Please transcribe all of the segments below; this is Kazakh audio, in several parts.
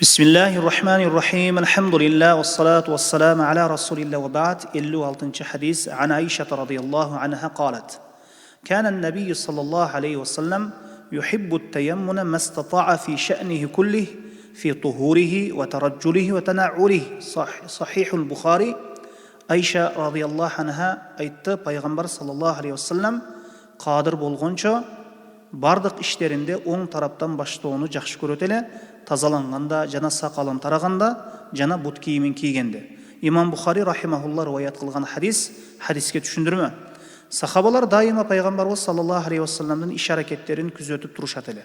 Bismillahirrahmanirrahim. Elhamdülillah ve salatu ve selamu ala Resulillah ve ba'd. 56. hadis. An Aişe radıyallahu anha qalet. Kânen nebiyyü sallallahu aleyhi ve sellem yuhibbut teyammune mestata'a fi şe'nihi kullih fi tuhurihi ve teracculihi ve tena'ulihi. Sahihul Bukhari. Ayşe radıyallahu anha aytты, Peygamber sallallahu aleyhi ve sellem qadir bolgunça bardıq işlerinde oң taraptan baştooну жақшы көрөт эле, тазаланганда жана сакалын тараганда жана бут кийимин кийгенде. İmam Bukhari rahimahullah rivayet kılgan hadiske düşündürme. Sahabalar daima Peygamber sallallahu aleyhi ve sellem'den iş hareketlerini küzötüp turuşat ele.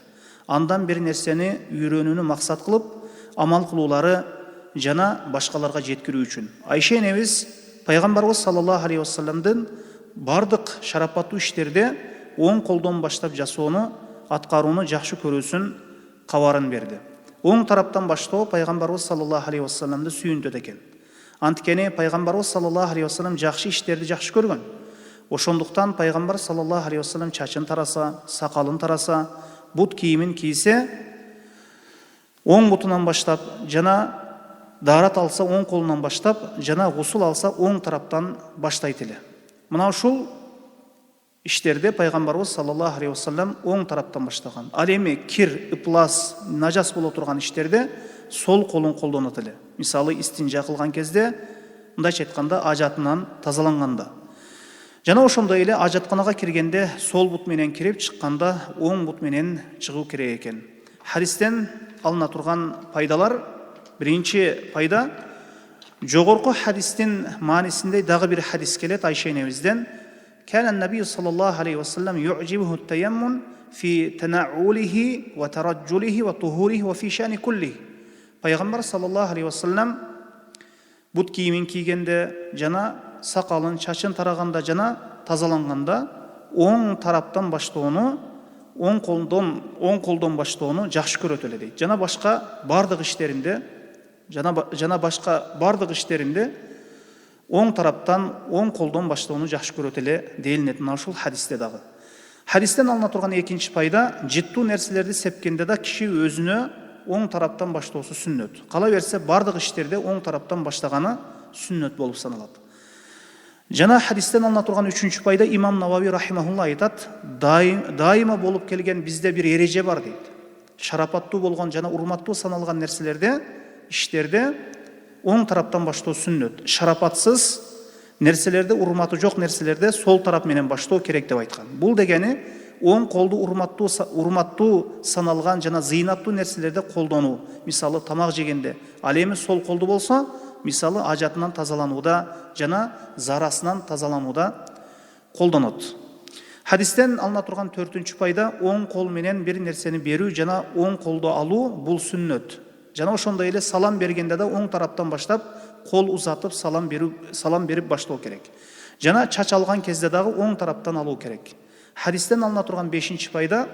Andan bir nerseni yürönünü maksat kılıp amal kılıları jana başkalarga jetkirүү üçün. Ayşe enemiz Peygamber sallallahu aleyhi ve sellem'den bardıq şarapаттуу işlerde оң колдон баштап жасоону, аткарууну жакшы көрүүсүн кабарын берди. Оң тараптан баштоо Пайгамбарыбыз саллаллаху алейхи вассаламды сүйүнтөт экен. Анткени Пайгамбарыбыз саллаллаху алейхи вассалам жакшы иштерди жакшы көргөн. Ошондуктан Пайгамбар саллаллаху алейхи вассалам чачын тараса, сакалын тараса, бут кийимин кийсе, оң бутунан баштап жана даарат алса оң колунан баштап, жана гусул алса оң тараптан баштайт эле. Мына ушул İşlerde Peygamberimiz sallallahu aleyhi ve sellem oң taraftan başlagan. Al эми kir, ıplas, najas боло турган işlerde sol kolun колдонот эле. Мисалы истинжа кылган кезде, мындайча айтканда ажатынан тазаланганда. Жана ошондой эле ажатканага киргенде сол бут менен кирип чыкканда оң бут менен чыгуу керек экен. Хадистен алына турган пайдалар, биринчи пайда, жогорку хадистин маанисинде дагы бир хадис келет Айша энебизден. كان النبي صلى الله عليه وسلم يعجبه التيمم في تنعله وترجله وطهوره وفي شأن كله. Peygamber sallallahu aleyhi ve sellem but kiyimin kiygende jana sakalın, çaçın taraganda jana тазаланганда оң тарапtan baştoonu, оң колдон baştoonu жакшы көрөт эле дейт. Жана башка бардык иштеринде оң тараптан, оң колдон баштоону жакшы көрөт эле делинет мына ушул хадисте дагы. Хадистен алына турган экинчи пайда, жыттуу нерселерди сепкенде да киши өзүнө оң тараптан баштоосу сүннөт. Кала берсе бардык иштерде оң тараптан баштаганы сүннөт болуп саналат. Жана хадистен алына турган үчүнчү пайда, имам Навави рахимахулла айтат, дайыма болуп келген бизде бир эреже бар дейт. Шарапаттуу болгон жана урматтуу саналган нерселерде, иштерде оң тараптан баштоо сүннөт. Шарапатсыз нерселерде, урматы жок нерселерде сол тарап менен баштоо керек деп айткан. Бул дегени оң колду урматтуу саналган жана зыйнаттуу нерселерде колдонуу. Мисалы тамак жегенде, ал эми сол колду болсо, мисалы ажатынан тазаланууда жана зарасынан тазаланууда колдонот. Хадистен алына турган төртүнчү пайда, оң кол менен бир нерсени берүү жана оң колду алуу бул сүннөт. Жана ошондой эле салам бергенде да оң тараптан баштап кол узатып салам берип баштоо керек. Жана чач алган кезде дагы оң тараптан алуу керек. Хадистен алына турган бешинчи пайда,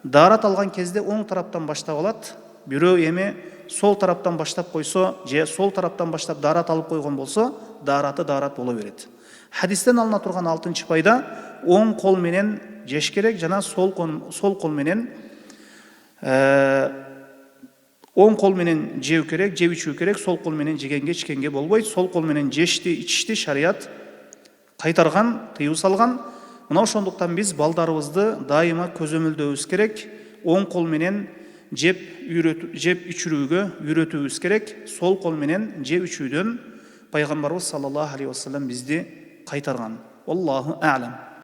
даарат алган кезде оң тараптан баштап алат. Бирөө эми сол тараптан баштап койсо, же сол тараптан баштап даарат алып койгон болсо, даарат боло берет. Хадистен алына турган алтынчы пайда, оң кол менен жеш керек, жана сол кол менен оң кол менен жеу керек, жеп ичүү керек, сол кол менен жегенге ичкенге болбойт. Сол кол менен жешти, ичишти шарият кайтарган, тыюу салган. Мына ошондуктан биз балдарыбызды дайыма көзөмөлдөбүз керек. Оң кол менен жеп ичирүүгө үйрөтүүбүз керек. Сол кол менен жеп ичүүдөн Пайгамбарыбыз саллаллаху алейхи ва саллям бизди кайтарган. Аллаху а'лам.